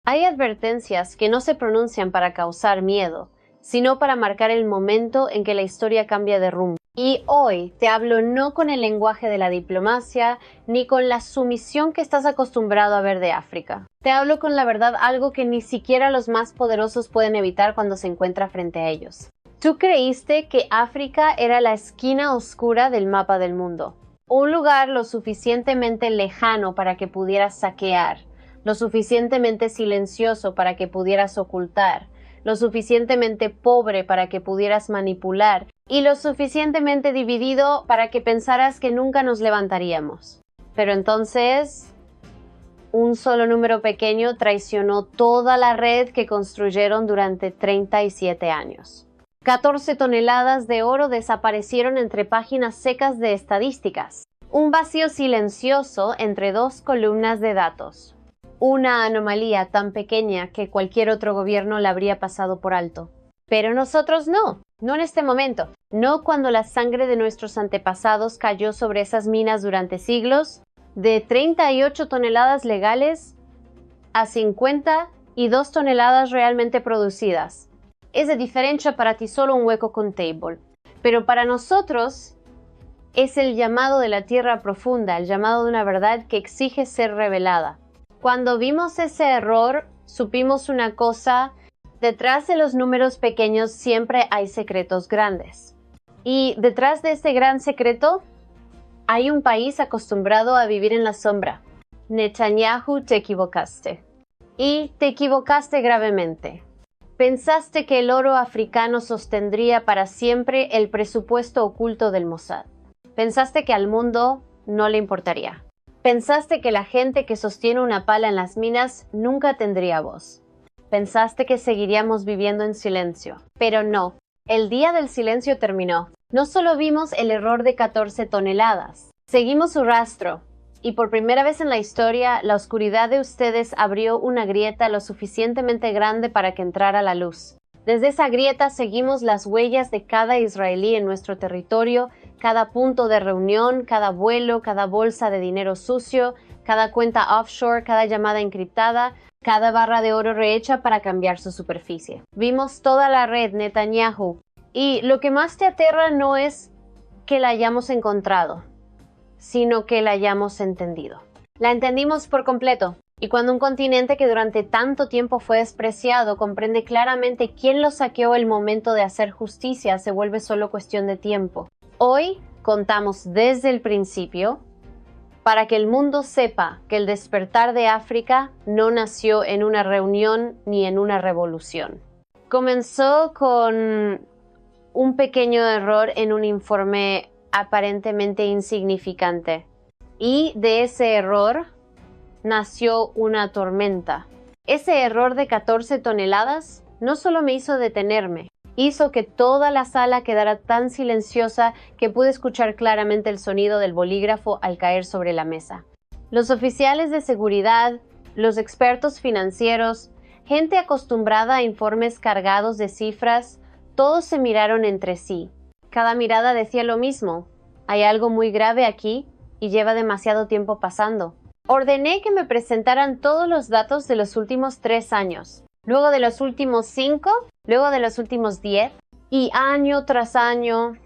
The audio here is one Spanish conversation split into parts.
Hay advertencias que no se pronuncian para causar miedo, sino para marcar el momento en que la historia cambia de rumbo. Y hoy te hablo no con el lenguaje de la diplomacia, ni con la sumisión que estás acostumbrado a ver de África. Te hablo con la verdad, algo que ni siquiera los más poderosos pueden evitar cuando se encuentra frente a ellos. Tú creíste que África era la esquina oscura del mapa del mundo, un lugar lo suficientemente lejano para que pudieras saquear, lo suficientemente silencioso para que pudieras ocultar, lo suficientemente pobre para que pudieras manipular y lo suficientemente dividido para que pensaras que nunca nos levantaríamos. Pero entonces, un solo número pequeño traicionó toda la red que construyeron durante 37 años. 14 toneladas de oro desaparecieron entre páginas secas de estadísticas. Un vacío silencioso entre dos columnas de datos. Una anomalía tan pequeña que cualquier otro gobierno la habría pasado por alto. Pero nosotros no en este momento, no cuando la sangre de nuestros antepasados cayó sobre esas minas durante siglos, de 38 toneladas legales a 52 toneladas realmente producidas. Es de diferencia para ti solo un hueco contable, pero para nosotros es el llamado de la tierra profunda, el llamado de una verdad que exige ser revelada. Cuando vimos ese error, supimos una cosa: detrás de los números pequeños siempre hay secretos grandes. Y detrás de ese gran secreto hay un país acostumbrado a vivir en la sombra. Netanyahu, te equivocaste. Y te equivocaste gravemente. Pensaste que el oro africano sostendría para siempre el presupuesto oculto del Mossad. Pensaste que al mundo no le importaría. Pensaste que la gente que sostiene una pala en las minas nunca tendría voz. Pensaste que seguiríamos viviendo en silencio. Pero no, el día del silencio terminó. No solo vimos el error de 14 toneladas, seguimos su rastro. Y por primera vez en la historia, la oscuridad de ustedes abrió una grieta lo suficientemente grande para que entrara la luz. Desde esa grieta seguimos las huellas de cada israelí en nuestro territorio, cada punto de reunión, cada vuelo, cada bolsa de dinero sucio, cada cuenta offshore, cada llamada encriptada, cada barra de oro rehecha para cambiar su superficie. Vimos toda la red, Netanyahu. Y lo que más te aterra no es que la hayamos encontrado, sino que la hayamos entendido. La entendimos por completo. Y cuando un continente que durante tanto tiempo fue despreciado comprende claramente quién lo saqueó, el momento de hacer justicia se vuelve solo cuestión de tiempo. Hoy contamos desde el principio para que el mundo sepa que el despertar de África no nació en una reunión ni en una revolución. Comenzó con un pequeño error en un informe aparentemente insignificante. Y de ese error nació una tormenta. Ese error de 14 toneladas no solo me hizo detenerme, hizo que toda la sala quedara tan silenciosa que pude escuchar claramente el sonido del bolígrafo al caer sobre la mesa. Los oficiales de seguridad, los expertos financieros, gente acostumbrada a informes cargados de cifras, todos se miraron entre sí. Cada mirada decía lo mismo: hay algo muy grave aquí y lleva demasiado tiempo pasando. Ordené que me presentaran todos los datos de los últimos 3 años, luego de los últimos 5, luego de los últimos 10, y año tras año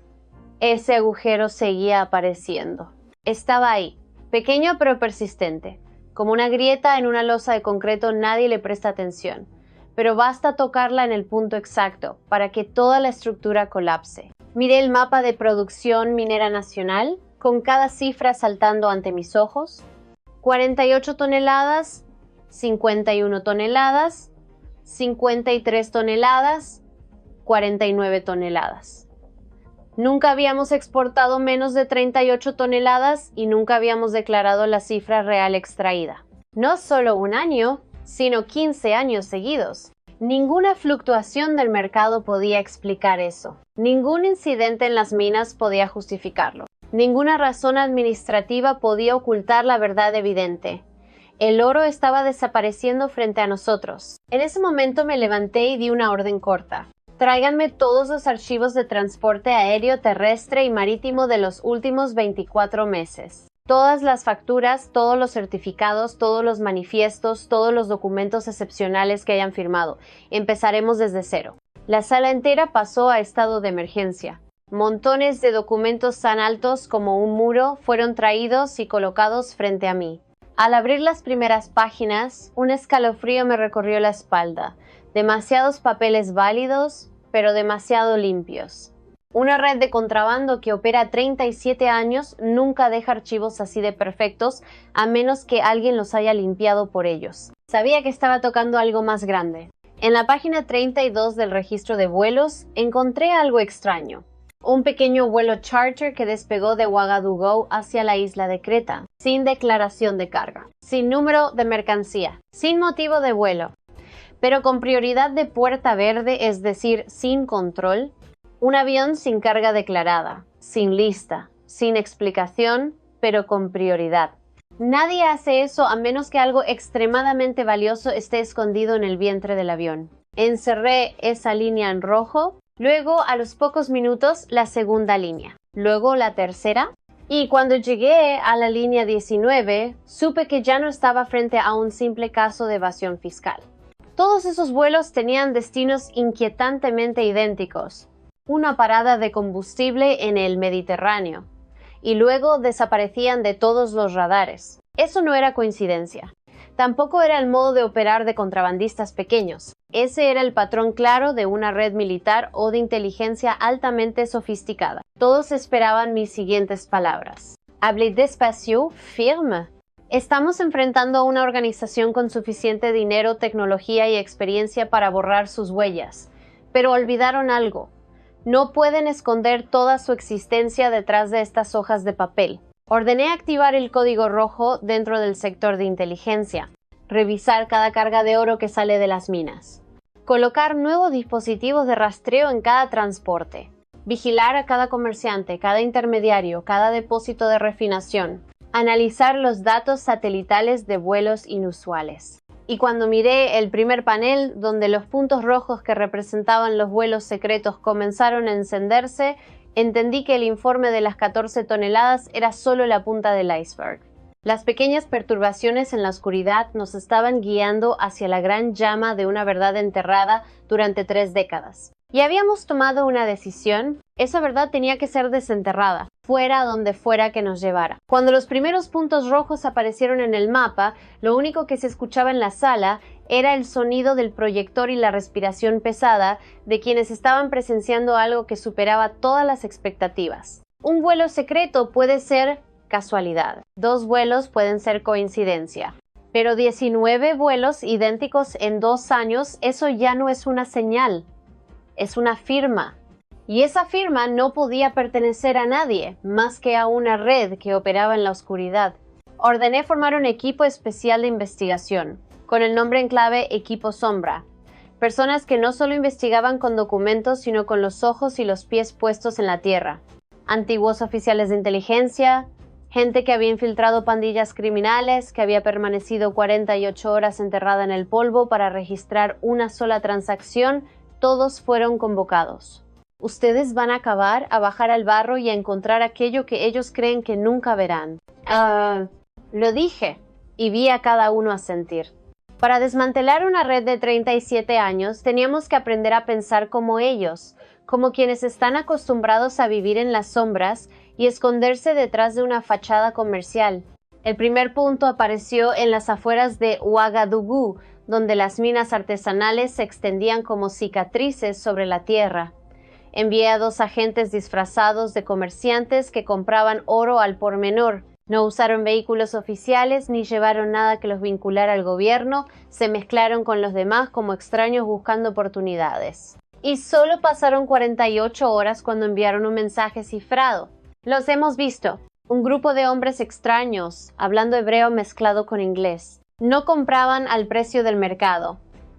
ese agujero seguía apareciendo. Estaba ahí, pequeño pero persistente, como una grieta en una losa de concreto. Nadie le presta atención, pero basta tocarla en el punto exacto para que toda la estructura colapse. Miré el mapa de producción minera nacional, con cada cifra saltando ante mis ojos. 48 toneladas, 51 toneladas, 53 toneladas, 49 toneladas. Nunca habíamos exportado menos de 38 toneladas y nunca habíamos declarado la cifra real extraída. No solo un año, sino 15 años seguidos. Ninguna fluctuación del mercado podía explicar eso. Ningún incidente en las minas podía justificarlo. Ninguna razón administrativa podía ocultar la verdad evidente. El oro estaba desapareciendo frente a nosotros. En ese momento me levanté y di una orden corta. Tráiganme todos los archivos de transporte aéreo, terrestre y marítimo de los últimos 24 meses. Todas las facturas, todos los certificados, todos los manifiestos, todos los documentos excepcionales que hayan firmado. Empezaremos desde cero. La sala entera pasó a estado de emergencia. Montones de documentos tan altos como un muro fueron traídos y colocados frente a mí. Al abrir las primeras páginas, un escalofrío me recorrió la espalda. Demasiados papeles válidos, pero demasiado limpios. Una red de contrabando que opera 37 años nunca deja archivos así de perfectos, a menos que alguien los haya limpiado por ellos. Sabía que estaba tocando algo más grande. En la página 32 del registro de vuelos, encontré algo extraño. Un pequeño vuelo charter que despegó de Ouagadougou hacia la isla de Creta, sin declaración de carga, sin número de mercancía, sin motivo de vuelo, pero con prioridad de puerta verde, es decir, sin control. Un avión sin carga declarada, sin lista, sin explicación, pero con prioridad. Nadie hace eso a menos que algo extremadamente valioso esté escondido en el vientre del avión. Encerré esa línea en rojo, luego a los pocos minutos la segunda línea, luego la tercera, y cuando llegué a la línea 19, supe que ya no estaba frente a un simple caso de evasión fiscal. Todos esos vuelos tenían destinos inquietantemente idénticos. Una parada de combustible en el Mediterráneo, y luego desaparecían de todos los radares. Eso no era coincidencia. Tampoco era el modo de operar de contrabandistas pequeños. Ese era el patrón claro de una red militar o de inteligencia altamente sofisticada. Todos esperaban mis siguientes palabras. Hablez despacio, firme. Estamos enfrentando a una organización con suficiente dinero, tecnología y experiencia para borrar sus huellas. Pero olvidaron algo. No pueden esconder toda su existencia detrás de estas hojas de papel. Ordené activar el código rojo dentro del sector de inteligencia, revisar cada carga de oro que sale de las minas, colocar nuevos dispositivos de rastreo en cada transporte, vigilar a cada comerciante, cada intermediario, cada depósito de refinación, analizar los datos satelitales de vuelos inusuales. Y cuando miré el primer panel, donde los puntos rojos que representaban los vuelos secretos comenzaron a encenderse, entendí que el informe de las 14 toneladas era solo la punta del iceberg. Las pequeñas perturbaciones en la oscuridad nos estaban guiando hacia la gran llama de una verdad enterrada durante 3 décadas. Y habíamos tomado una decisión. Esa verdad tenía que ser desenterrada, fuera donde fuera que nos llevara. Cuando los primeros puntos rojos aparecieron en el mapa, lo único que se escuchaba en la sala era el sonido del proyector y la respiración pesada de quienes estaban presenciando algo que superaba todas las expectativas. Un vuelo secreto puede ser casualidad. 2 vuelos pueden ser coincidencia. Pero 19 vuelos idénticos en 2 años, eso ya no es una señal. Es una firma. Y esa firma no podía pertenecer a nadie, más que a una red que operaba en la oscuridad. Ordené formar un equipo especial de investigación, con el nombre en clave Equipo Sombra. Personas que no solo investigaban con documentos, sino con los ojos y los pies puestos en la tierra. Antiguos oficiales de inteligencia, gente que había infiltrado pandillas criminales, que había permanecido 48 horas enterrada en el polvo para registrar una sola transacción. Todos fueron convocados. Ustedes van a acabar a bajar al barro y a encontrar aquello que ellos creen que nunca verán. Lo dije, y vi a cada uno asentir. Para desmantelar una red de 37 años, teníamos que aprender a pensar como ellos, como quienes están acostumbrados a vivir en las sombras y esconderse detrás de una fachada comercial. El primer punto apareció en las afueras de Ouagadougou, donde las minas artesanales se extendían como cicatrices sobre la tierra. Envié a 2 agentes disfrazados de comerciantes que compraban oro al por menor. No usaron vehículos oficiales ni llevaron nada que los vinculara al gobierno, se mezclaron con los demás como extraños buscando oportunidades. Y solo pasaron 48 horas cuando enviaron un mensaje cifrado. Los hemos visto. Un grupo de hombres extraños, hablando hebreo mezclado con inglés. No compraban al precio del mercado.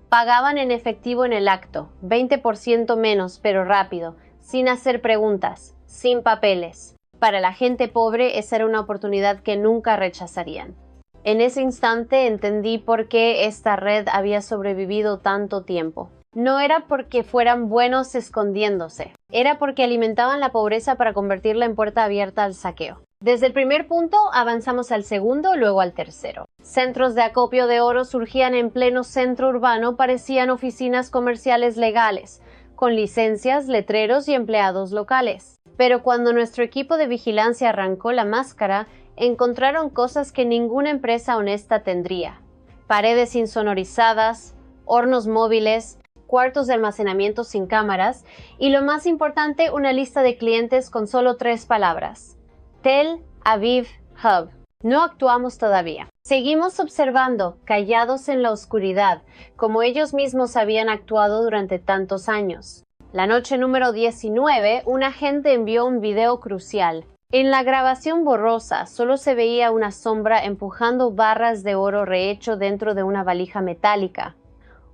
Pagaban en efectivo en el acto, 20% menos, pero rápido, sin hacer preguntas, sin papeles. Para la gente pobre esa era una oportunidad que nunca rechazarían. En ese instante entendí por qué esta red había sobrevivido tanto tiempo. No era porque fueran buenos escondiéndose, era porque alimentaban la pobreza para convertirla en puerta abierta al saqueo. Desde el primer punto avanzamos al segundo, luego al tercero. Centros de acopio de oro surgían en pleno centro urbano, parecían oficinas comerciales legales, con licencias, letreros y empleados locales. Pero cuando nuestro equipo de vigilancia arrancó la máscara, encontraron cosas que ninguna empresa honesta tendría. Paredes insonorizadas, hornos móviles, cuartos de almacenamiento sin cámaras y, lo más importante, una lista de clientes con solo 3 palabras: Tel Aviv Hub. No actuamos todavía. Seguimos observando, callados en la oscuridad, como ellos mismos habían actuado durante tantos años. La noche número 19, un agente envió un video crucial. En la grabación borrosa solo se veía una sombra empujando barras de oro rehecho dentro de una valija metálica.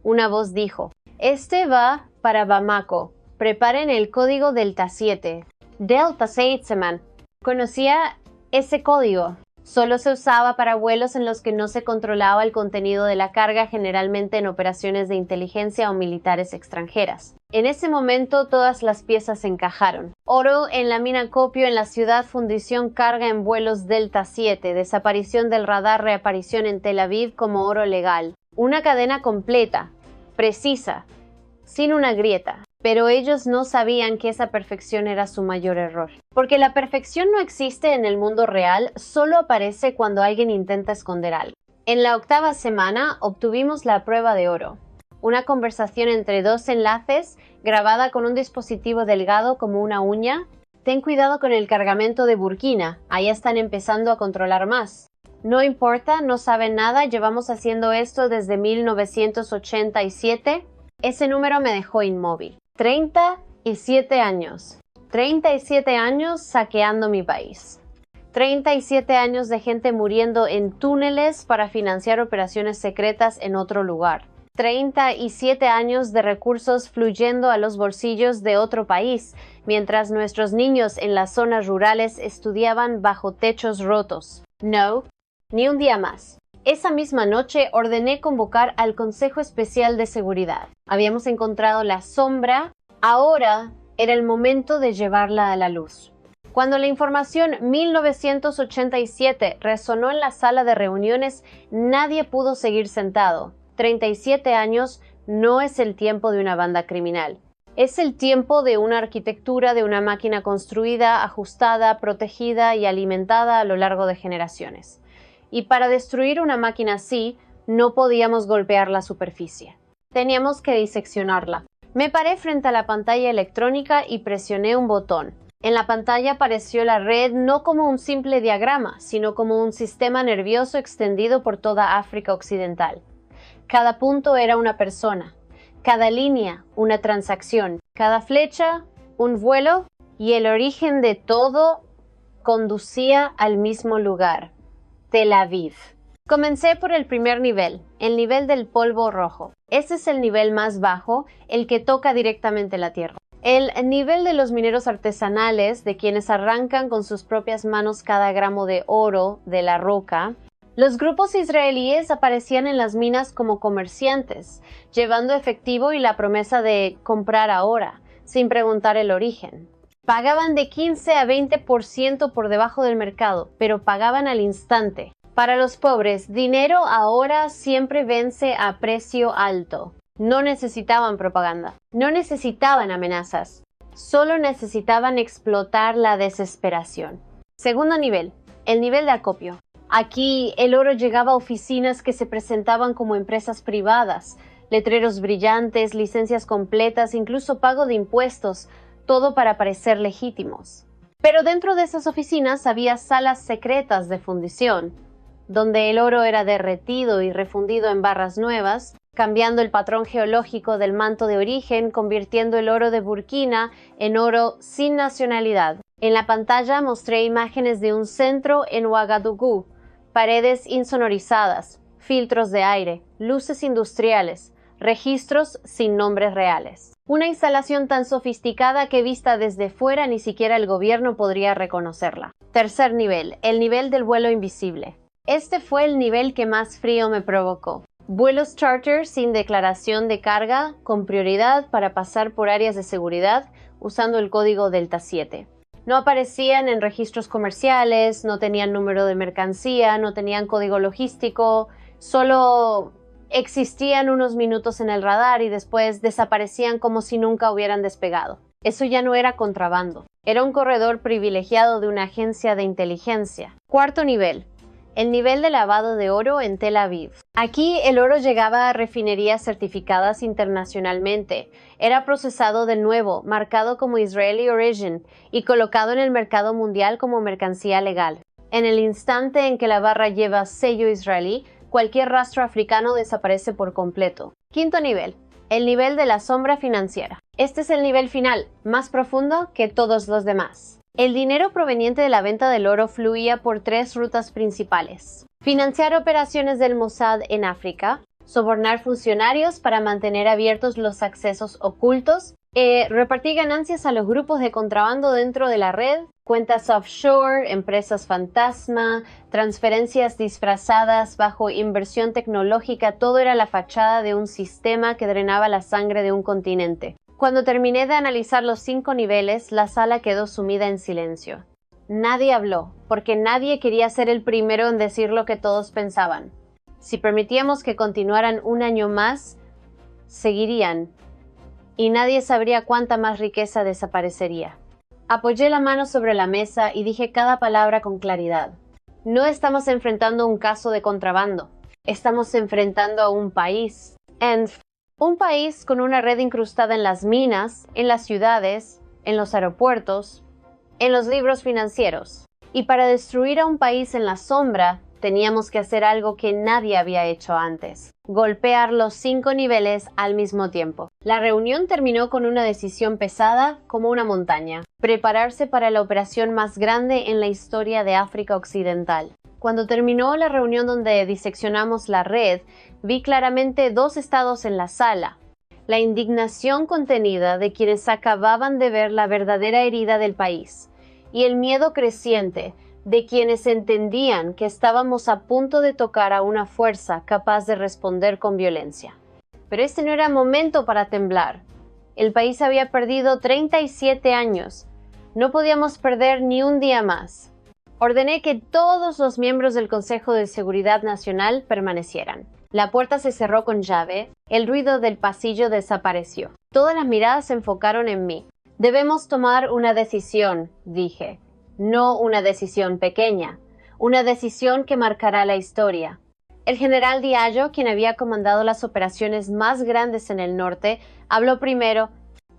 Una voz dijo: "Este va para Bamako. Preparen el código Delta 7. Delta 7, man. Conocía ese código. Solo se usaba para vuelos en los que no se controlaba el contenido de la carga, generalmente en operaciones de inteligencia o militares extranjeras. En ese momento todas las piezas encajaron. Oro en la mina Copio en la ciudad, fundición carga en vuelos Delta 7, desaparición del radar, reaparición en Tel Aviv como oro legal. Una cadena completa, precisa, sin una grieta. Pero ellos no sabían que esa perfección era su mayor error. Porque la perfección no existe en el mundo real, solo aparece cuando alguien intenta esconder algo. En la 8ª semana obtuvimos la prueba de oro. Una conversación entre 2 enlaces, grabada con un dispositivo delgado como una uña. Ten cuidado con el cargamento de Burkina, ahí están empezando a controlar más. No importa, no saben nada, llevamos haciendo esto desde 1987. Ese número me dejó inmóvil. 37 años. 37 años saqueando mi país. 37 años de gente muriendo en túneles para financiar operaciones secretas en otro lugar. 37 años de recursos fluyendo a los bolsillos de otro país, mientras nuestros niños en las zonas rurales estudiaban bajo techos rotos. No, ni un día más. Esa misma noche ordené convocar al Consejo Especial de Seguridad. Habíamos encontrado la sombra, ahora era el momento de llevarla a la luz. Cuando la información 1987 resonó en la sala de reuniones, nadie pudo seguir sentado. 37 años no es el tiempo de una banda criminal. Es el tiempo de una arquitectura, de una máquina construida, ajustada, protegida y alimentada a lo largo de generaciones. Y para destruir una máquina así, no podíamos golpear la superficie. Teníamos que diseccionarla. Me paré frente a la pantalla electrónica y presioné un botón. En la pantalla apareció la red no como un simple diagrama, sino como un sistema nervioso extendido por toda África Occidental. Cada punto era una persona, cada línea una transacción, cada flecha un vuelo, y el origen de todo conducía al mismo lugar: Tel Aviv. Comencé por el primer nivel, el nivel del polvo rojo. Ese es el nivel más bajo, el que toca directamente la tierra. El nivel de los mineros artesanales, de quienes arrancan con sus propias manos cada gramo de oro de la roca. Los grupos israelíes aparecían en las minas como comerciantes, llevando efectivo y la promesa de comprar ahora, sin preguntar el origen. Pagaban de 15 a 20% por debajo del mercado, pero pagaban al instante. Para los pobres, dinero ahora siempre vence a precio alto. No necesitaban propaganda, no necesitaban amenazas, solo necesitaban explotar la desesperación. Segundo nivel, el nivel de acopio. Aquí el oro llegaba a oficinas que se presentaban como empresas privadas, letreros brillantes, licencias completas, incluso pago de impuestos, todo para parecer legítimos. Pero dentro de esas oficinas había salas secretas de fundición, donde el oro era derretido y refundido en barras nuevas, cambiando el patrón geológico del manto de origen, convirtiendo el oro de Burkina en oro sin nacionalidad. En la pantalla mostré imágenes de un centro en Ouagadougou, paredes insonorizadas, filtros de aire, luces industriales, registros sin nombres reales. Una instalación tan sofisticada que vista desde fuera ni siquiera el gobierno podría reconocerla. Tercer nivel, el nivel del vuelo invisible. Este fue el nivel que más frío me provocó. Vuelos charter sin declaración de carga, con prioridad para pasar por áreas de seguridad usando el código Delta 7. No aparecían en registros comerciales, no tenían número de mercancía, no tenían código logístico, solo existían unos minutos en el radar y después desaparecían como si nunca hubieran despegado. Eso ya no era contrabando, era un corredor privilegiado de una agencia de inteligencia. Cuarto nivel. El nivel de lavado de oro en Tel Aviv. Aquí el oro llegaba a refinerías certificadas internacionalmente. Era procesado de nuevo, marcado como Israeli Origin y colocado en el mercado mundial como mercancía legal. En el instante en que la barra lleva sello israelí, cualquier rastro africano desaparece por completo. Quinto nivel. El nivel de la sombra financiera. Este es el nivel final, más profundo que todos los demás. El dinero proveniente de la venta del oro fluía por tres rutas principales: financiar operaciones del Mossad en África, sobornar funcionarios para mantener abiertos los accesos ocultos, repartir ganancias a los grupos de contrabando dentro de la red, cuentas offshore, empresas fantasma, transferencias disfrazadas bajo inversión tecnológica. Todo era la fachada de un sistema que drenaba la sangre de un continente. Cuando terminé de analizar los 5 niveles, la sala quedó sumida en silencio. Nadie habló, porque nadie quería ser el primero en decir lo que todos pensaban. Si permitíamos que continuaran un año más, seguirían, y nadie sabría cuánta más riqueza desaparecería. Apoyé la mano sobre la mesa y dije cada palabra con claridad. No estamos enfrentando un caso de contrabando, estamos enfrentando a un país. Un país con una red incrustada en las minas, en las ciudades, en los aeropuertos, en los libros financieros. Y para destruir a un país en la sombra, teníamos que hacer algo que nadie había hecho antes: golpear los 5 niveles al mismo tiempo. La reunión terminó con una decisión pesada como una montaña: prepararse para la operación más grande en la historia de África Occidental. Cuando terminó la reunión donde diseccionamos la red, vi claramente 2 estados en la sala: la indignación contenida de quienes acababan de ver la verdadera herida del país, y el miedo creciente de quienes entendían que estábamos a punto de tocar a una fuerza capaz de responder con violencia. Pero este no era momento para temblar. El país había perdido 37 años. No podíamos perder ni un día más. Ordené que todos los miembros del Consejo de Seguridad Nacional permanecieran. La puerta se cerró con llave, el ruido del pasillo desapareció. Todas las miradas se enfocaron en mí. Debemos tomar una decisión, dije. No una decisión pequeña, una decisión que marcará la historia. El general Diallo, quien había comandado las operaciones más grandes en el norte, habló primero.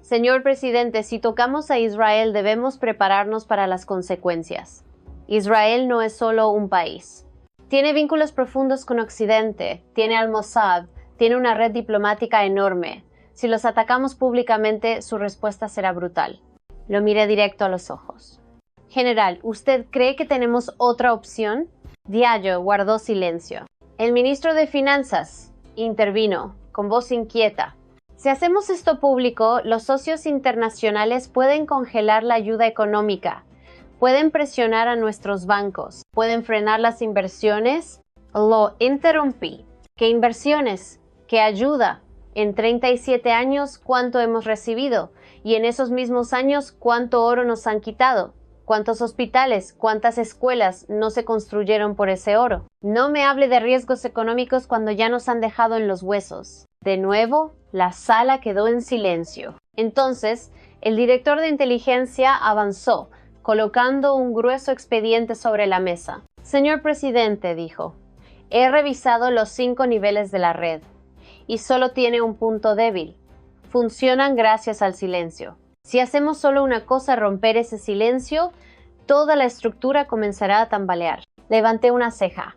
Señor presidente, si tocamos a Israel debemos prepararnos para las consecuencias. Israel no es solo un país. Tiene vínculos profundos con Occidente, tiene al Mossad, tiene una red diplomática enorme. Si los atacamos públicamente, su respuesta será brutal. Lo miré directo a los ojos. General, ¿usted cree que tenemos otra opción? Diallo guardó silencio. El ministro de Finanzas intervino, con voz inquieta. Si hacemos esto público, los socios internacionales pueden congelar la ayuda económica, pueden presionar a nuestros bancos, pueden frenar las inversiones. Lo interrumpí. ¿Qué inversiones? ¿Qué ayuda? En 37 años, ¿cuánto hemos recibido? Y en esos mismos años, ¿cuánto oro nos han quitado? ¿Cuántos hospitales, cuántas escuelas no se construyeron por ese oro? No me hable de riesgos económicos cuando ya nos han dejado en los huesos. De nuevo, la sala quedó en silencio. Entonces, el director de inteligencia avanzó, colocando un grueso expediente sobre la mesa. Señor presidente, dijo, he revisado los 5 niveles de la red, y solo tiene un punto débil. Funcionan gracias al silencio. Si hacemos solo una cosa, romper ese silencio, toda la estructura comenzará a tambalear. Levanté una ceja.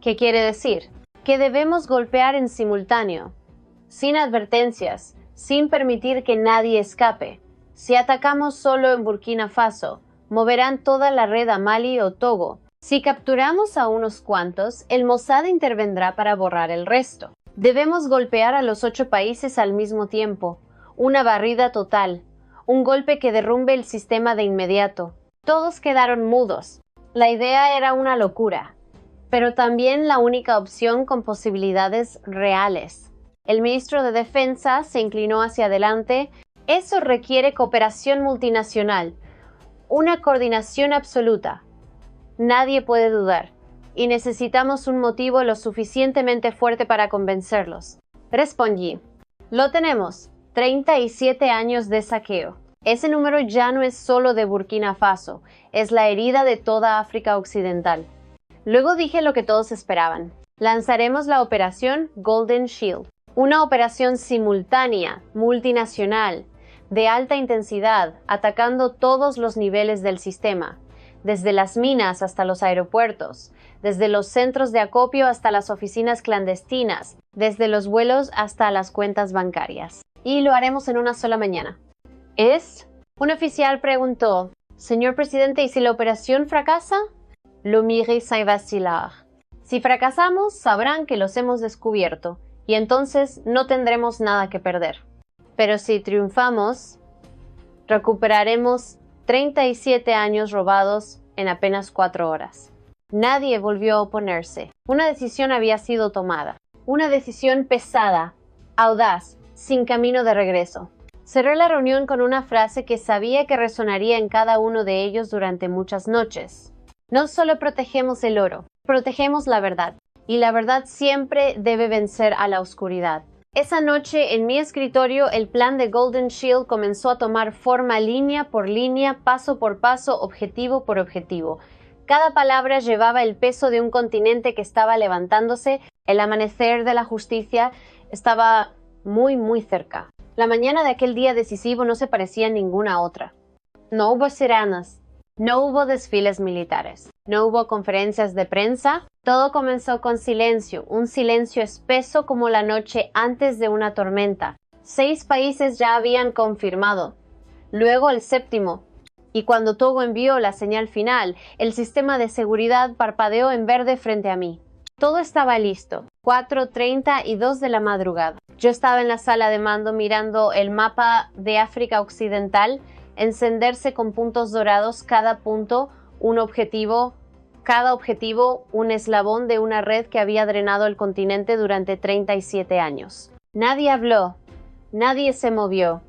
¿Qué quiere decir? Que debemos golpear en simultáneo, sin advertencias, sin permitir que nadie escape. Si atacamos solo en Burkina Faso, moverán toda la red a Mali o Togo. Si capturamos a unos cuantos, el Mossad intervendrá para borrar el resto. Debemos golpear a los 8 países al mismo tiempo. Una barrida total. Un golpe que derrumbe el sistema de inmediato. Todos quedaron mudos. La idea era una locura, pero también la única opción con posibilidades reales. El ministro de Defensa se inclinó hacia adelante. Eso requiere cooperación multinacional. Una coordinación absoluta. Nadie puede dudar. Y necesitamos un motivo lo suficientemente fuerte para convencerlos. Respondí. Lo tenemos. 37 años de saqueo. Ese número ya no es solo de Burkina Faso, es la herida de toda África Occidental. Luego dije lo que todos esperaban. Lanzaremos la operación Golden Shield, una operación simultánea, multinacional, de alta intensidad, atacando todos los niveles del sistema, desde las minas hasta los aeropuertos, desde los centros de acopio hasta las oficinas clandestinas, desde los vuelos hasta las cuentas bancarias. Y lo haremos en una sola mañana. Un oficial preguntó, «Señor presidente, ¿y si la operación fracasa?» Lo miré sin vacilar. Si fracasamos, sabrán que los hemos descubierto, y entonces no tendremos nada que perder. Pero si triunfamos, recuperaremos 37 años robados en apenas 4 horas. Nadie volvió a oponerse. Una decisión había sido tomada. Una decisión pesada, audaz, sin camino de regreso. Cerré la reunión con una frase que sabía que resonaría en cada uno de ellos durante muchas noches. No solo protegemos el oro, protegemos la verdad. Y la verdad siempre debe vencer a la oscuridad. Esa noche, en mi escritorio, el plan de Golden Shield comenzó a tomar forma línea por línea, paso por paso, objetivo por objetivo. Cada palabra llevaba el peso de un continente que estaba levantándose. El amanecer de la justicia estaba muy cerca. La mañana de aquel día decisivo no se parecía a ninguna otra. No hubo sirenas, no hubo desfiles militares, no hubo conferencias de prensa. Todo comenzó con silencio, un silencio espeso como la noche antes de una tormenta. 6 países ya habían confirmado. Luego el 7º. Y cuando Togo envió la señal final, el sistema de seguridad parpadeó en verde frente a mí. Todo estaba listo. 4:32 de la madrugada. Yo estaba en la sala de mando mirando el mapa de África Occidental encenderse con puntos dorados, cada punto un objetivo, cada objetivo un eslabón de una red que había drenado el continente durante 37 años. Nadie habló, nadie se movió.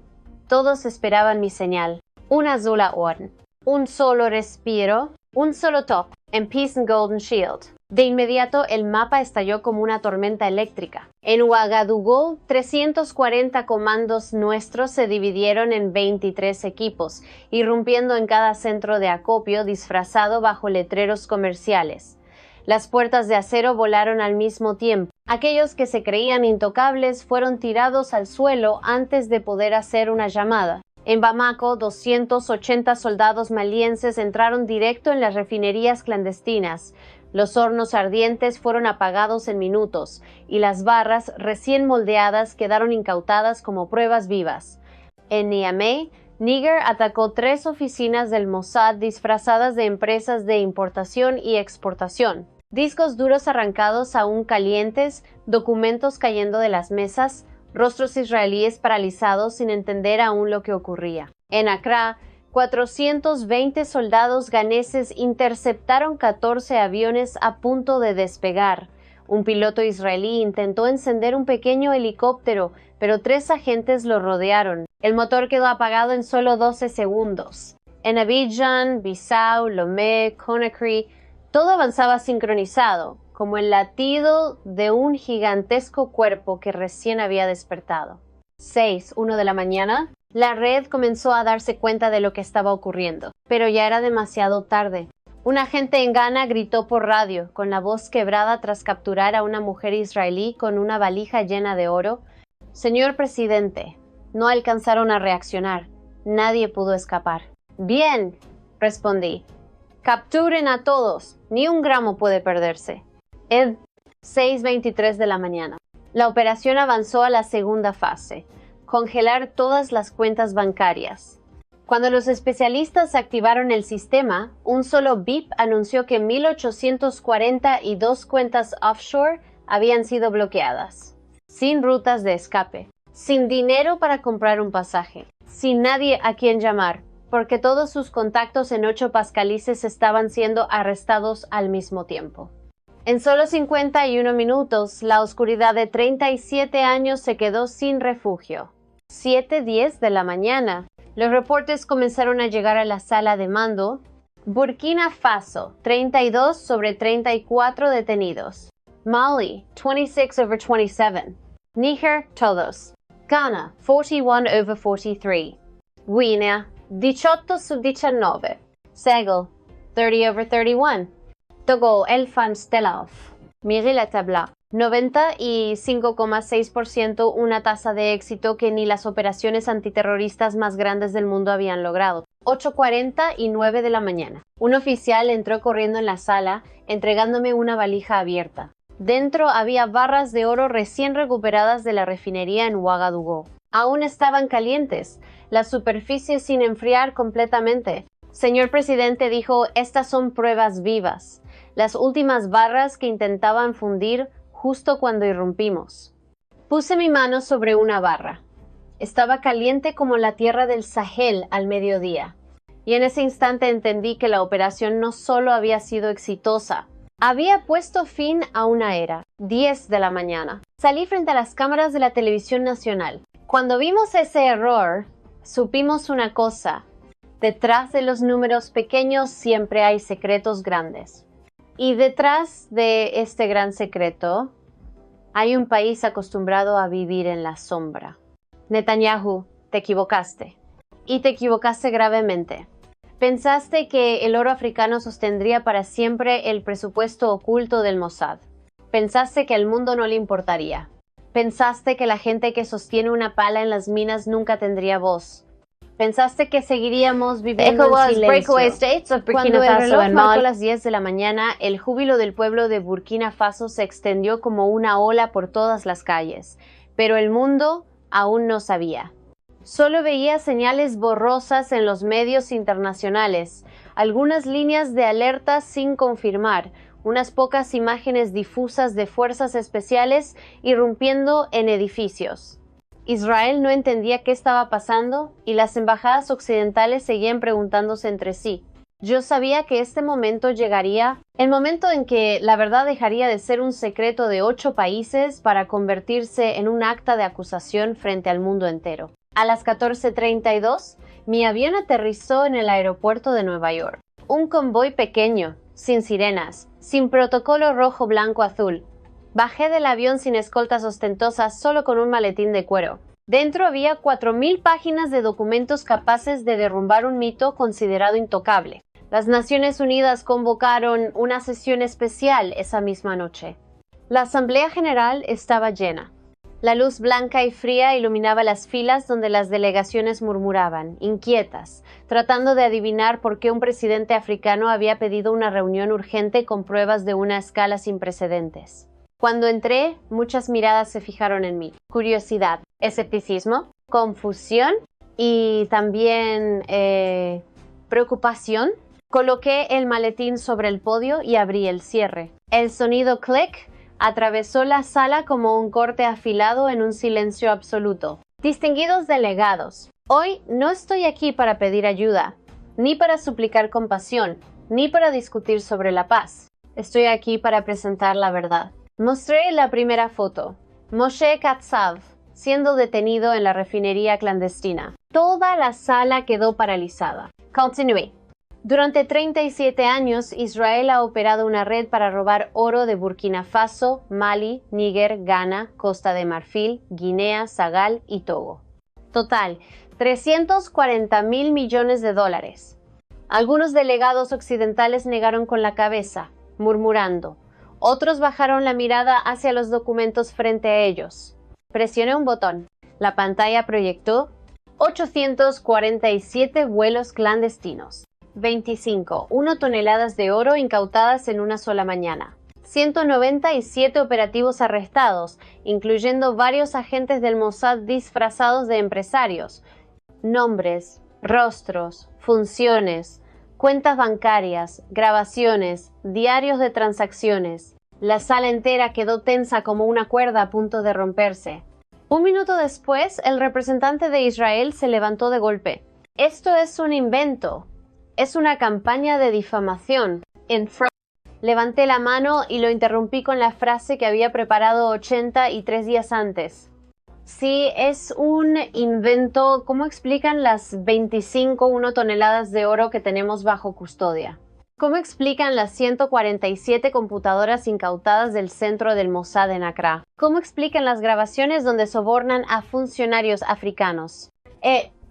Todos esperaban mi señal. Una sola orden, un solo respiro, un solo top, en Peace and Golden Shield. De inmediato el mapa estalló como una tormenta eléctrica. En Ouagadougou, 340 comandos nuestros se dividieron en 23 equipos, irrumpiendo en cada centro de acopio disfrazado bajo letreros comerciales. Las puertas de acero volaron al mismo tiempo. Aquellos que se creían intocables fueron tirados al suelo antes de poder hacer una llamada. En Bamako, 280 soldados malienses entraron directo en las refinerías clandestinas. Los hornos ardientes fueron apagados en minutos, y las barras recién moldeadas quedaron incautadas como pruebas vivas. En Niamey, Níger atacó 3 oficinas del Mossad disfrazadas de empresas de importación y exportación. Discos duros arrancados aún calientes, documentos cayendo de las mesas, rostros israelíes paralizados sin entender aún lo que ocurría. En Accra, 420 soldados ganeses interceptaron 14 aviones a punto de despegar. Un piloto israelí intentó encender un pequeño helicóptero, pero 3 agentes lo rodearon. El motor quedó apagado en solo 12 segundos. En Abidjan, Bissau, Lomé, Conakry, todo avanzaba sincronizado, como el latido de un gigantesco cuerpo que recién había despertado. 6:01 de la mañana, la red comenzó a darse cuenta de lo que estaba ocurriendo, pero ya era demasiado tarde. Un agente en Ghana gritó por radio, con la voz quebrada tras capturar a una mujer israelí con una valija llena de oro. «Señor presidente», no alcanzaron a reaccionar. Nadie pudo escapar. «Bien», respondí. «Capturen a todos. Ni un gramo puede perderse». 6:23 de la mañana. La operación avanzó a la segunda fase, congelar todas las cuentas bancarias. Cuando los especialistas activaron el sistema, un solo bip anunció que 1.842 cuentas offshore habían sido bloqueadas, sin rutas de escape, sin dinero para comprar un pasaje, sin nadie a quien llamar, porque todos sus contactos en 8 pascalices estaban siendo arrestados al mismo tiempo. En solo 51 minutos, la oscuridad de 37 años se quedó sin refugio. 7:10 de la mañana. Los reportes comenzaron a llegar a la sala de mando. Burkina Faso, 32 sobre 34 detenidos. Mali, 26 over 27. Níger, todos. Ghana, 41 over 43. Guinea, 18 su 19. Senegal, 30 over 31. Togo, Elfan Stelaf. Mire la tabla. 95,6%, una tasa de éxito que ni las operaciones antiterroristas más grandes del mundo habían logrado. 8:40 y 9 de la mañana. Un oficial entró corriendo en la sala, entregándome una valija abierta. Dentro había barras de oro recién recuperadas de la refinería en Ouagadougou. Aún estaban calientes, la superficie sin enfriar completamente. Señor presidente, dijo, estas son pruebas vivas. Las últimas barras que intentaban fundir justo cuando irrumpimos. Puse mi mano sobre una barra. Estaba caliente como la tierra del Sahel al mediodía. Y en ese instante entendí que la operación no solo había sido exitosa, había puesto fin a una era. 10 de la mañana. Salí frente a las cámaras de la televisión nacional. Cuando vimos ese error, supimos una cosa. Detrás de los números pequeños siempre hay secretos grandes. Y detrás de este gran secreto, hay un país acostumbrado a vivir en la sombra. Netanyahu, te equivocaste. Y te equivocaste gravemente. Pensaste que el oro africano sostendría para siempre el presupuesto oculto del Mossad. Pensaste que al mundo no le importaría. Pensaste que la gente que sostiene una pala en las minas nunca tendría voz. Pensaste que seguiríamos viviendo en silencio. Cuando el reloj marcó las 10 de la mañana, el júbilo del pueblo de Burkina Faso se extendió como una ola por todas las calles. Pero el mundo aún no sabía. Solo veía señales borrosas en los medios internacionales, algunas líneas de alerta sin confirmar, unas pocas imágenes difusas de fuerzas especiales irrumpiendo en edificios. Israel no entendía qué estaba pasando y las embajadas occidentales seguían preguntándose entre sí. Yo sabía que este momento llegaría, el momento en que la verdad dejaría de ser un secreto de 8 países para convertirse en un acta de acusación frente al mundo entero. A las 14:32, mi avión aterrizó en el aeropuerto de Nueva York. Un convoy pequeño, sin sirenas, sin protocolo rojo, blanco, azul. Bajé del avión sin escoltas ostentosas, solo con un maletín de cuero. Dentro había 4.000 páginas de documentos capaces de derrumbar un mito considerado intocable. Las Naciones Unidas convocaron una sesión especial esa misma noche. La Asamblea General estaba llena. La luz blanca y fría iluminaba las filas donde las delegaciones murmuraban, inquietas, tratando de adivinar por qué un presidente africano había pedido una reunión urgente con pruebas de una escala sin precedentes. Cuando entré, muchas miradas se fijaron en mí. Curiosidad, escepticismo, confusión y también preocupación. Coloqué el maletín sobre el podio y abrí el cierre. El sonido clic atravesó la sala como un corte afilado en un silencio absoluto. Distinguidos delegados, hoy no estoy aquí para pedir ayuda, ni para suplicar compasión, ni para discutir sobre la paz. Estoy aquí para presentar la verdad. Mostré la primera foto. Moshe Katsav, siendo detenido en la refinería clandestina. Toda la sala quedó paralizada. Continué. Durante 37 años, Israel ha operado una red para robar oro de Burkina Faso, Mali, Níger, Ghana, Costa de Marfil, Guinea, Senegal y Togo. Total, 340.000 millones de dólares. Algunos delegados occidentales negaron con la cabeza, murmurando. Otros bajaron la mirada hacia los documentos frente a ellos. Presioné un botón. La pantalla proyectó 847 vuelos clandestinos. 1 toneladas de oro incautadas en una sola mañana. 197 operativos arrestados, incluyendo varios agentes del Mossad disfrazados de empresarios. Nombres, rostros, funciones, cuentas bancarias, grabaciones, diarios de transacciones. La sala entera quedó tensa como una cuerda a punto de romperse. Un minuto después, el representante de Israel se levantó de golpe. Esto es un invento. Es una campaña de difamación. Levanté la mano y lo interrumpí con la frase que había preparado 83 días antes. Sí, es un invento. ¿Cómo explican las 25 toneladas de oro que tenemos bajo custodia? ¿Cómo explican las 147 computadoras incautadas del centro del Mossad en Accra? ¿Cómo explican las grabaciones donde sobornan a funcionarios africanos?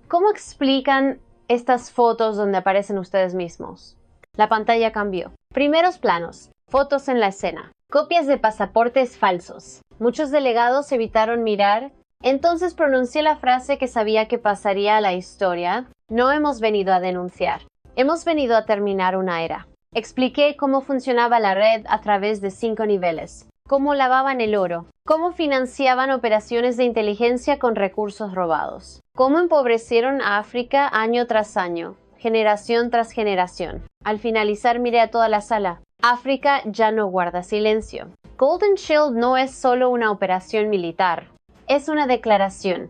¿Cómo explican estas fotos donde aparecen ustedes mismos? La pantalla cambió. Primeros planos. Fotos en la escena. Copias de pasaportes falsos. Muchos delegados evitaron mirar. Entonces pronuncié la frase que sabía que pasaría a la historia. No hemos venido a denunciar. Hemos venido a terminar una era. Expliqué cómo funcionaba la red a través de 5 niveles. Cómo lavaban el oro. Cómo financiaban operaciones de inteligencia con recursos robados. Cómo empobrecieron a África año tras año. Generación tras generación. Al finalizar miré a toda la sala. África ya no guarda silencio. Golden Shield no es solo una operación militar. Es una declaración.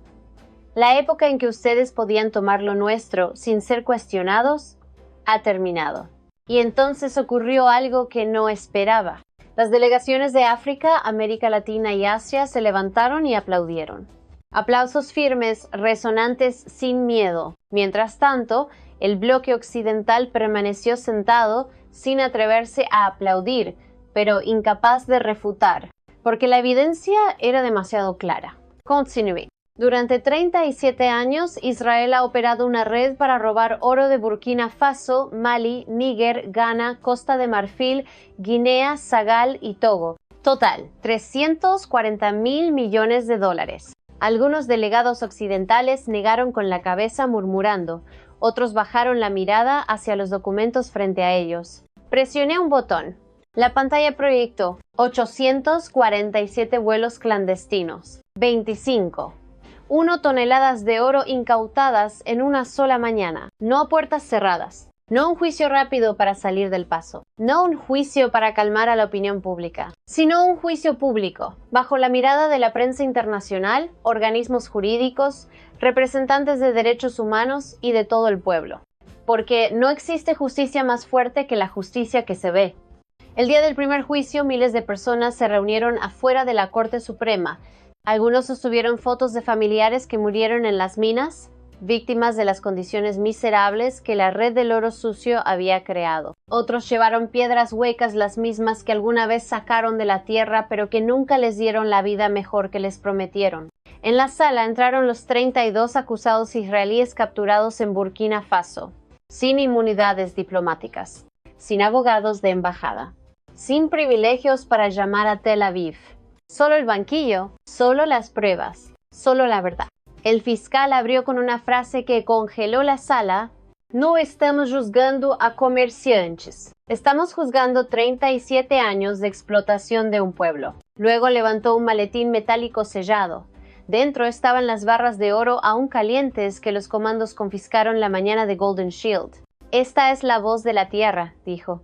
La época en que ustedes podían tomar lo nuestro sin ser cuestionados ha terminado. Y entonces ocurrió algo que no esperaba. Las delegaciones de África, América Latina y Asia se levantaron y aplaudieron. Aplausos firmes, resonantes, sin miedo. Mientras tanto, el bloque occidental permaneció sentado sin atreverse a aplaudir, pero incapaz de refutar, porque la evidencia era demasiado clara. Continué. Durante 37 años, Israel ha operado una red para robar oro de Burkina Faso, Mali, Níger, Ghana, Costa de Marfil, Guinea, Senegal y Togo. Total, 340.000 millones de dólares. Algunos delegados occidentales negaron con la cabeza murmurando. Otros bajaron la mirada hacia los documentos frente a ellos. Presioné un botón. La pantalla proyectó 847 vuelos clandestinos. 25. 1 toneladas de oro incautadas en una sola mañana. No a puertas cerradas. No un juicio rápido para salir del paso. No un juicio para calmar a la opinión pública. Sino un juicio público, bajo la mirada de la prensa internacional, organismos jurídicos, representantes de derechos humanos y de todo el pueblo. Porque no existe justicia más fuerte que la justicia que se ve. El día del primer juicio, miles de personas se reunieron afuera de la Corte Suprema. Algunos sostuvieron fotos de familiares que murieron en las minas, víctimas de las condiciones miserables que la red del oro sucio había creado. Otros llevaron piedras huecas, las mismas que alguna vez sacaron de la tierra, pero que nunca les dieron la vida mejor que les prometieron. En la sala entraron los 32 acusados israelíes capturados en Burkina Faso, sin inmunidades diplomáticas, sin abogados de embajada, sin privilegios para llamar a Tel Aviv. Solo el banquillo, solo las pruebas, solo la verdad. El fiscal abrió con una frase que congeló la sala. No estamos juzgando a comerciantes. Estamos juzgando 37 años de explotación de un pueblo. Luego levantó un maletín metálico sellado. Dentro estaban las barras de oro aún calientes que los comandos confiscaron la mañana de Golden Shield. Esta es la voz de la tierra, dijo.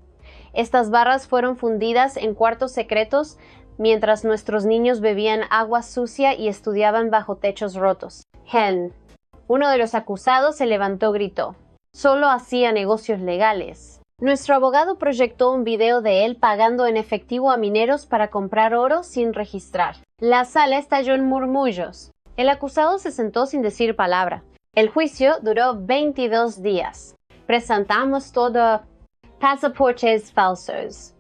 Estas barras fueron fundidas en cuartos secretos mientras nuestros niños bebían agua sucia y estudiaban bajo techos rotos. Hen. Uno de los acusados se levantó y gritó. Solo hacía negocios legales. Nuestro abogado proyectó un video de él pagando en efectivo a mineros para comprar oro sin registrar. La sala estalló en murmullos. El acusado se sentó sin decir palabra. El juicio duró 22 días. Presentamos todo pasaportes falsos,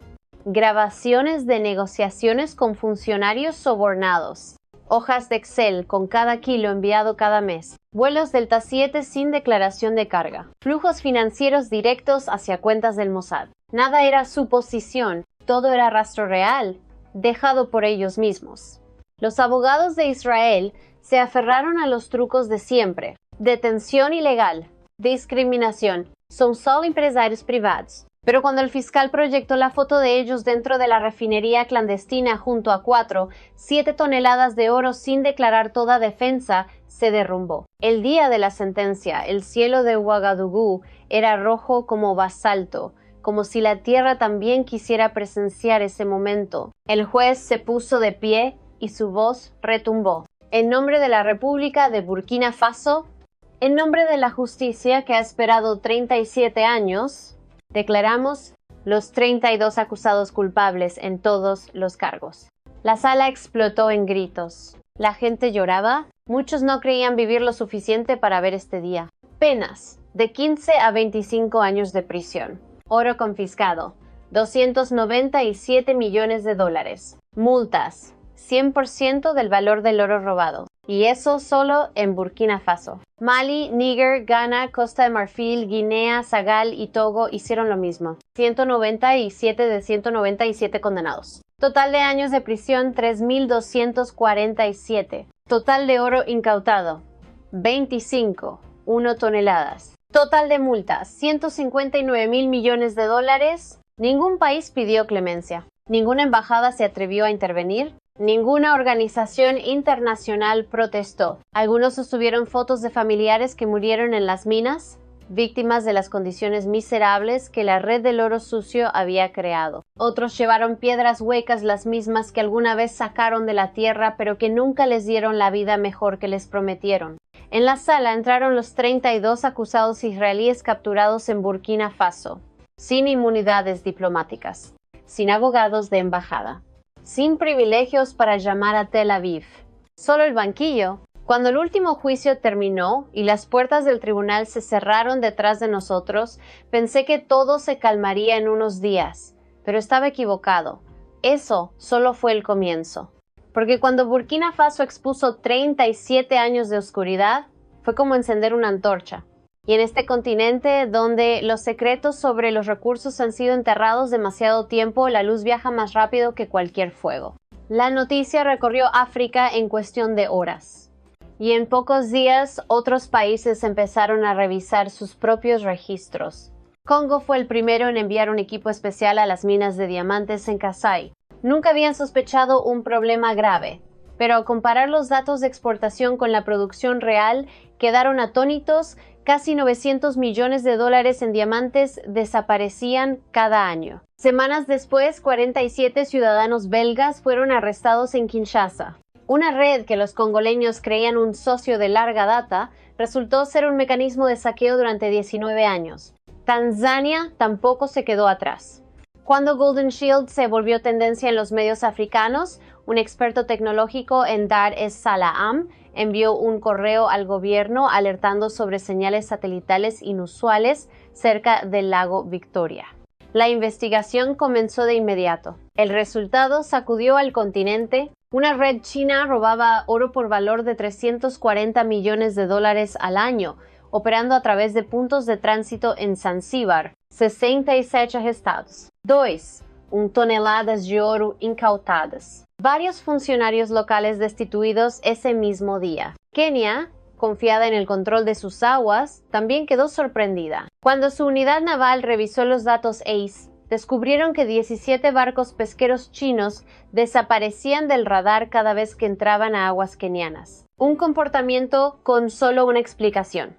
grabaciones de negociaciones con funcionarios sobornados, hojas de Excel con cada kilo enviado cada mes, vuelos Delta 7 sin declaración de carga, flujos financieros directos hacia cuentas del Mossad. Nada era suposición, todo era rastro real, dejado por ellos mismos. Los abogados de Israel se aferraron a los trucos de siempre: detención ilegal, discriminación, son solo empresarios privados. Pero cuando el fiscal proyectó la foto de ellos dentro de la refinería clandestina junto a 7 toneladas de oro sin declarar toda defensa, se derrumbó. El día de la sentencia, el cielo de Ouagadougou era rojo como basalto, como si la tierra también quisiera presenciar ese momento. El juez se puso de pie y su voz retumbó. En nombre de la República de Burkina Faso, en nombre de la justicia que ha esperado 37 años, declaramos los 32 acusados culpables en todos los cargos. La sala explotó en gritos. La gente lloraba. Muchos no creían vivir lo suficiente para ver este día. Penas de 15 a 25 años de prisión. Oro confiscado, $297 millones. Multas, 100% del valor del oro robado. Y eso solo en Burkina Faso. Mali, Níger, Ghana, Costa de Marfil, Guinea, Senegal y Togo hicieron lo mismo. 197 de 197 condenados. Total de años de prisión, 3.247. Total de oro incautado, 25,1 toneladas. Total de multas, $159 millones. Ningún país pidió clemencia. Ninguna embajada se atrevió a intervenir. Ninguna organización internacional protestó. Algunos sostuvieron fotos de familiares que murieron en las minas, víctimas de las condiciones miserables que la red del oro sucio había creado. Otros llevaron piedras huecas, las mismas que alguna vez sacaron de la tierra, pero que nunca les dieron la vida mejor que les prometieron. En la sala entraron los 32 acusados israelíes capturados en Burkina Faso, sin inmunidades diplomáticas, sin abogados de embajada, sin privilegios para llamar a Tel Aviv. Solo el banquillo. Cuando el último juicio terminó y las puertas del tribunal se cerraron detrás de nosotros, pensé que todo se calmaría en unos días, pero estaba equivocado. Eso solo fue el comienzo. Porque cuando Burkina Faso expuso 37 años de oscuridad, fue como encender una antorcha. Y en este continente, donde los secretos sobre los recursos han sido enterrados demasiado tiempo, la luz viaja más rápido que cualquier fuego. La noticia recorrió África en cuestión de horas. Y en pocos días, otros países empezaron a revisar sus propios registros. Congo fue el primero en enviar un equipo especial a las minas de diamantes en Kasai. Nunca habían sospechado un problema grave, pero al comparar los datos de exportación con la producción real, quedaron atónitos. Casi $900 millones en diamantes desaparecían cada año. Semanas después, 47 ciudadanos belgas fueron arrestados en Kinshasa. Una red que los congoleños creían un socio de larga data, resultó ser un mecanismo de saqueo durante 19 años. Tanzania tampoco se quedó atrás. Cuando Golden Shield se volvió tendencia en los medios africanos, un experto tecnológico en Dar es Salaam envió un correo al gobierno alertando sobre señales satelitales inusuales cerca del lago Victoria. La investigación comenzó de inmediato. El resultado sacudió al continente. Una red china robaba oro por valor de $340 millones al año, operando a través de puntos de tránsito en Zanzíbar, 67 estados. 2. Toneladas de oro incautadas. Varios funcionarios locales destituidos ese mismo día. Kenia, confiada en el control de sus aguas, también quedó sorprendida. Cuando su unidad naval revisó los datos ACE, descubrieron que 17 barcos pesqueros chinos desaparecían del radar cada vez que entraban a aguas kenianas. Un comportamiento con solo una explicación: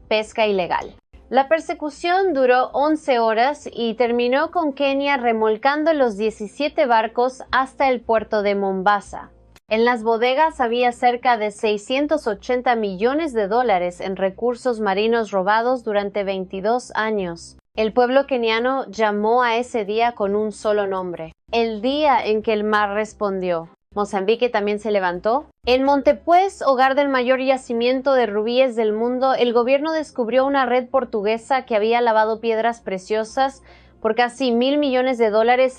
pesca ilegal. La persecución duró 11 horas y terminó con Kenia remolcando los 17 barcos hasta el puerto de Mombasa. En las bodegas había cerca de $680 millones en recursos marinos robados durante 22 años. El pueblo keniano llamó a ese día con un solo nombre: el día en que el mar respondió. Mozambique también se levantó. En Montepuez, hogar del mayor yacimiento de rubíes del mundo, el gobierno descubrió una red portuguesa que había lavado piedras preciosas por casi $1.000 millones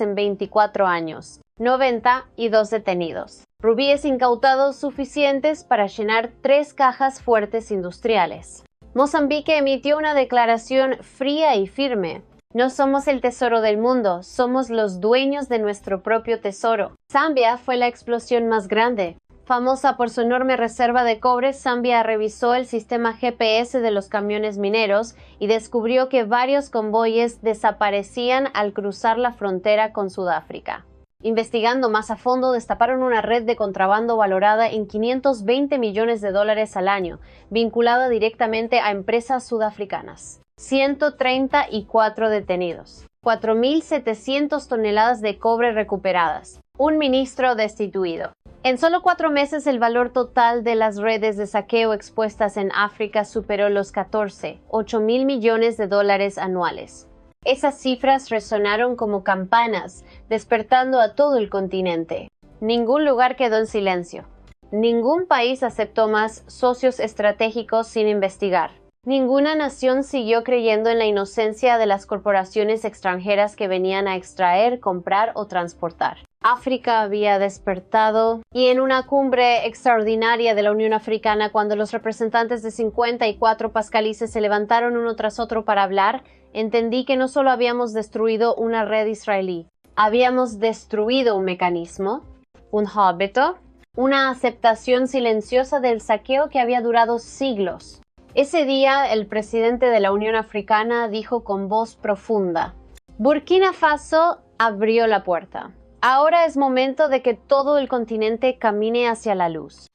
en 24 años. 92 detenidos. Rubíes incautados suficientes para llenar 3 cajas fuertes industriales. Mozambique emitió una declaración fría y firme: no somos el tesoro del mundo, somos los dueños de nuestro propio tesoro. Zambia fue la explosión más grande. Famosa por su enorme reserva de cobre, Zambia revisó el sistema GPS de los camiones mineros y descubrió que varios convoyes desaparecían al cruzar la frontera con Sudáfrica. Investigando más a fondo, destaparon una red de contrabando valorada en $520 millones al año, vinculada directamente a empresas sudafricanas. 134 detenidos. 4.700 toneladas de cobre recuperadas. Un ministro destituido. En solo 4 meses, el valor total de las redes de saqueo expuestas en África superó los 8.000 millones de dólares anuales. Esas cifras resonaron como campanas, despertando a todo el continente. Ningún lugar quedó en silencio. Ningún país aceptó más socios estratégicos sin investigar. Ninguna nación siguió creyendo en la inocencia de las corporaciones extranjeras que venían a extraer, comprar o transportar. África había despertado y en una cumbre extraordinaria de la Unión Africana, cuando los representantes de 54 países se levantaron uno tras otro para hablar, entendí que no solo habíamos destruido una red israelí, habíamos destruido un mecanismo, un hábito, una aceptación silenciosa del saqueo que había durado siglos. Ese día, el presidente de la Unión Africana dijo con voz profunda: Burkina Faso abrió la puerta. Ahora es momento de que todo el continente camine hacia la luz.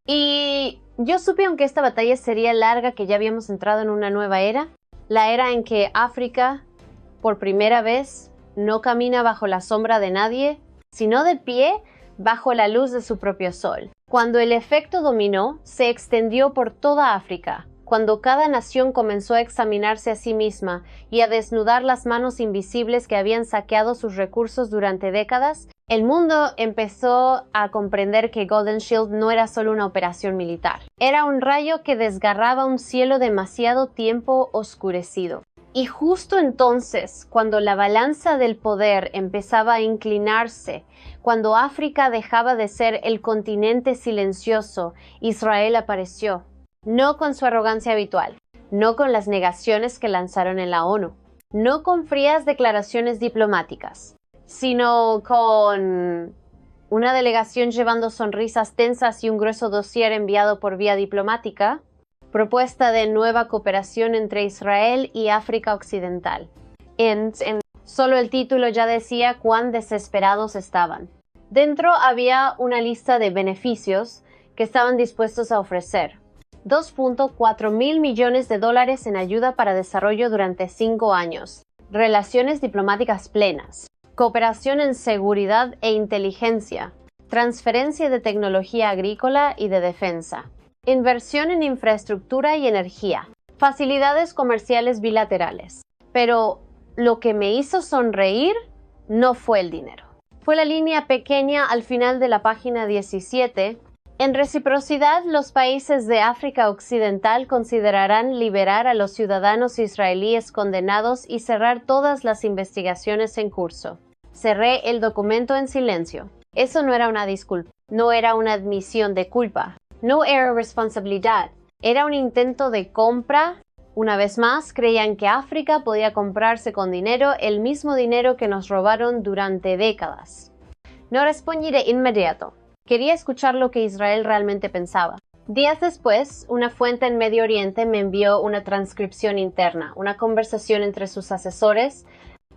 Y yo supe, aunque esta batalla sería larga, que ya habíamos entrado en una nueva era, la era en que África, por primera vez, no camina bajo la sombra de nadie, sino de pie bajo la luz de su propio sol. Cuando el efecto dominó, se extendió por toda África. Cuando cada nación comenzó a examinarse a sí misma y a desnudar las manos invisibles que habían saqueado sus recursos durante décadas, el mundo empezó a comprender que Golden Shield no era solo una operación militar. Era un rayo que desgarraba un cielo demasiado tiempo oscurecido. Y justo entonces, cuando la balanza del poder empezaba a inclinarse, cuando África dejaba de ser el continente silencioso, Israel apareció. No con su arrogancia habitual, no con las negaciones que lanzaron en la ONU, no con frías declaraciones diplomáticas, sino con una delegación llevando sonrisas tensas y un grueso dossier enviado por vía diplomática, propuesta de nueva cooperación entre Israel y África Occidental. Solo el título ya decía cuán desesperados estaban. Dentro había una lista de beneficios que estaban dispuestos a ofrecer. 2.4 mil millones de dólares en ayuda para desarrollo durante 5 años, relaciones diplomáticas plenas, cooperación en seguridad e inteligencia, transferencia de tecnología agrícola y de defensa, inversión en infraestructura y energía, facilidades comerciales bilaterales. Pero lo que me hizo sonreír no fue el dinero. Fue la línea pequeña al final de la página 17. En reciprocidad, los países de África Occidental considerarán liberar a los ciudadanos israelíes condenados y cerrar todas las investigaciones en curso. Cerré el documento en silencio. Eso no era una disculpa, no era una admisión de culpa, no era responsabilidad, era un intento de compra. Una vez más, creían que África podía comprarse con dinero el mismo dinero que nos robaron durante décadas. No respondí de inmediato. Quería escuchar lo que Israel realmente pensaba. Días después, una fuente en Medio Oriente me envió una transcripción interna, una conversación entre sus asesores.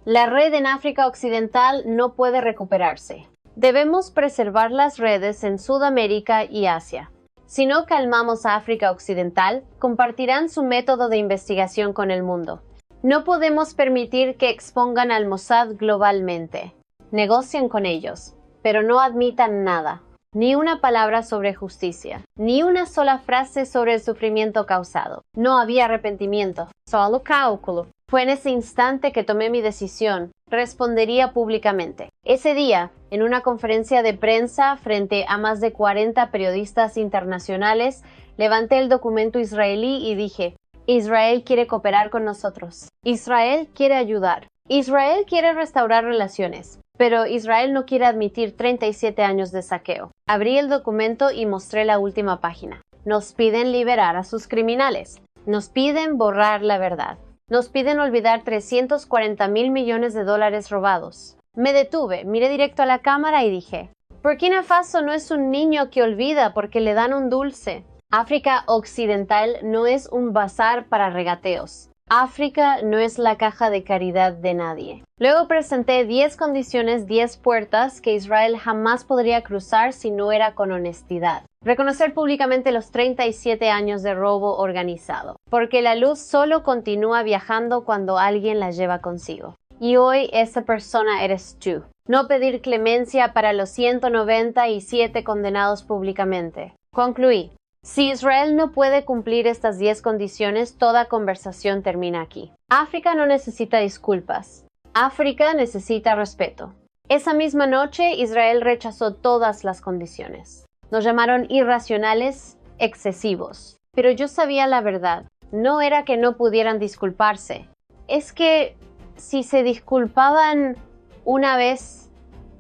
La red en África Occidental no puede recuperarse. Debemos preservar las redes en Sudamérica y Asia. Si no calmamos a África Occidental, compartirán su método de investigación con el mundo. No podemos permitir que expongan al Mossad globalmente. Negocien con ellos, pero no admitan nada. Ni una palabra sobre justicia, ni una sola frase sobre el sufrimiento causado. No había arrepentimiento, solo cálculo. Fue en ese instante que tomé mi decisión. Respondería públicamente. Ese día, en una conferencia de prensa frente a más de 40 periodistas internacionales, levanté el documento israelí y dije: Israel quiere cooperar con nosotros. Israel quiere ayudar. Israel quiere restaurar relaciones. Pero Israel no quiere admitir 37 años de saqueo. Abrí el documento y mostré la última página. Nos piden liberar a sus criminales. Nos piden borrar la verdad. Nos piden olvidar 340 mil millones de dólares robados. Me detuve, miré directo a la cámara y dije: Burkina Faso no es un niño que olvida porque le dan un dulce. África Occidental no es un bazar para regateos. África no es la caja de caridad de nadie. Luego presenté 10 condiciones, 10 puertas que Israel jamás podría cruzar si no era con honestidad. Reconocer públicamente los 37 años de robo organizado, porque la luz solo continúa viajando cuando alguien la lleva consigo. Y hoy esa persona eres tú. No pedir clemencia para los 197 condenados públicamente. Concluí: si Israel no puede cumplir estas 10 condiciones, toda conversación termina aquí. África no necesita disculpas. África necesita respeto. Esa misma noche, Israel rechazó todas las condiciones. Nos llamaron irracionales, excesivos. Pero yo sabía la verdad. No era que no pudieran disculparse. Es que si se disculpaban una vez,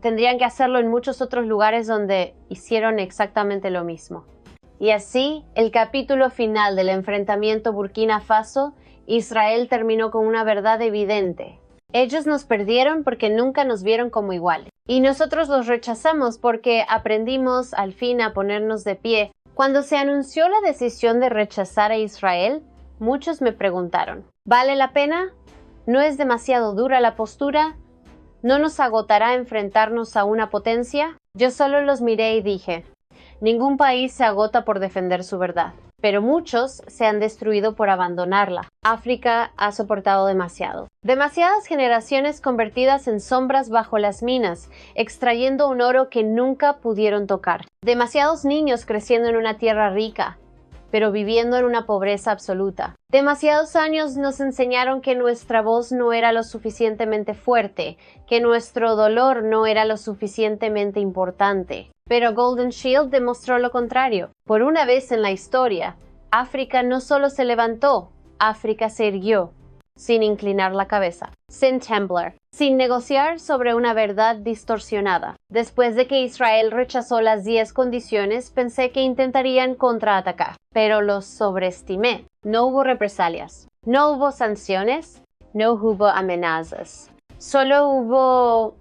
tendrían que hacerlo en muchos otros lugares donde hicieron exactamente lo mismo. Y así, el capítulo final del enfrentamiento Burkina Faso, Israel terminó con una verdad evidente. Ellos nos perdieron porque nunca nos vieron como iguales. Y nosotros los rechazamos porque aprendimos al fin a ponernos de pie. Cuando se anunció la decisión de rechazar a Israel, muchos me preguntaron, ¿vale la pena? ¿No es demasiado dura la postura? ¿No nos agotará enfrentarnos a una potencia? Yo solo los miré y dije, ningún país se agota por defender su verdad, pero muchos se han destruido por abandonarla. África ha soportado demasiado. Demasiadas generaciones convertidas en sombras bajo las minas, extrayendo un oro que nunca pudieron tocar. Demasiados niños creciendo en una tierra rica, pero viviendo en una pobreza absoluta. Demasiados años nos enseñaron que nuestra voz no era lo suficientemente fuerte, que nuestro dolor no era lo suficientemente importante. Pero Golden Shield demostró lo contrario. Por una vez en la historia, África no solo se levantó, África se irguió, sin inclinar la cabeza, sin temblar, sin negociar sobre una verdad distorsionada. Después de que Israel rechazó las 10 condiciones, pensé que intentarían contraatacar, pero los sobreestimé. No hubo represalias, no hubo sanciones, no hubo amenazas. Solo hubo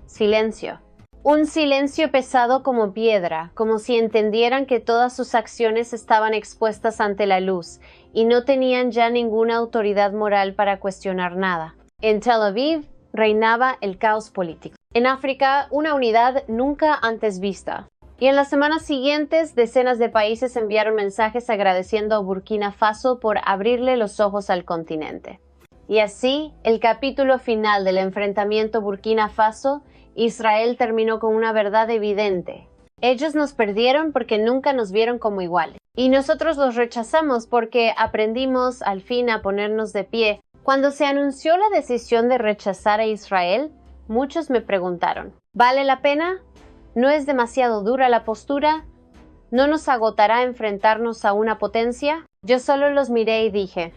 silencio. Un silencio pesado como piedra, como si entendieran que todas sus acciones estaban expuestas ante la luz y no tenían ya ninguna autoridad moral para cuestionar nada. En Tel Aviv reinaba el caos político. En África, una unidad nunca antes vista. Y en las semanas siguientes, decenas de países enviaron mensajes agradeciendo a Burkina Faso por abrirle los ojos al continente. Y así, el capítulo final del enfrentamiento Burkina Faso, Israel terminó con una verdad evidente. Ellos nos perdieron porque nunca nos vieron como iguales. Y nosotros los rechazamos porque aprendimos al fin a ponernos de pie. Cuando se anunció la decisión de rechazar a Israel, muchos me preguntaron, ¿vale la pena? ¿No es demasiado dura la postura? ¿No nos agotará enfrentarnos a una potencia? Yo solo los miré y dije,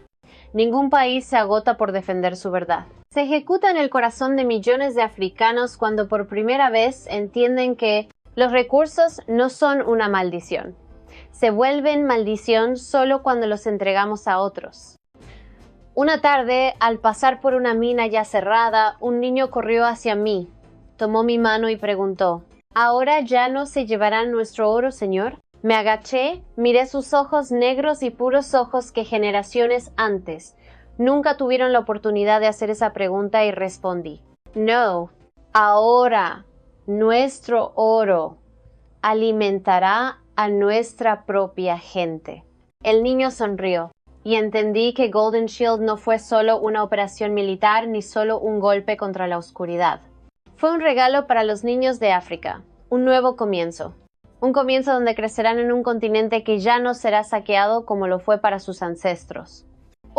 ningún país se agota por defender su verdad. Se ejecuta en el corazón de millones de africanos cuando por primera vez entienden que los recursos no son una maldición. Se vuelven maldición solo cuando los entregamos a otros. Una tarde, al pasar por una mina ya cerrada, un niño corrió hacia mí, tomó mi mano y preguntó, ¿ahora ya no se llevarán nuestro oro, señor? Me agaché, miré sus ojos negros y puros ojos que generaciones antes nunca tuvieron la oportunidad de hacer esa pregunta y respondí, no, ahora nuestro oro alimentará a nuestra propia gente. El niño sonrió y entendí que Golden Shield no fue solo una operación militar ni solo un golpe contra la oscuridad. Fue un regalo para los niños de África, un nuevo comienzo. Un comienzo donde crecerán en un continente que ya no será saqueado como lo fue para sus ancestros.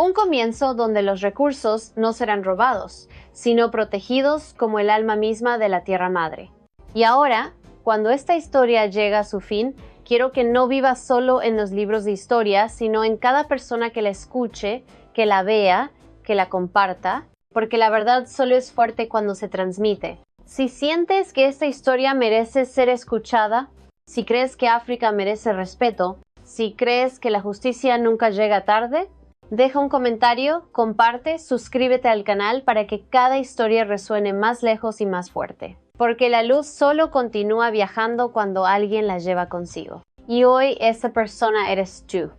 Un comienzo donde los recursos no serán robados, sino protegidos como el alma misma de la Tierra Madre. Y ahora, cuando esta historia llega a su fin, quiero que no viva solo en los libros de historia, sino en cada persona que la escuche, que la vea, que la comparta, porque la verdad solo es fuerte cuando se transmite. Si sientes que esta historia merece ser escuchada, si crees que África merece respeto, si crees que la justicia nunca llega tarde, deja un comentario, comparte, suscríbete al canal para que cada historia resuene más lejos y más fuerte. Porque la luz solo continúa viajando cuando alguien la lleva consigo. Y hoy esa persona eres tú.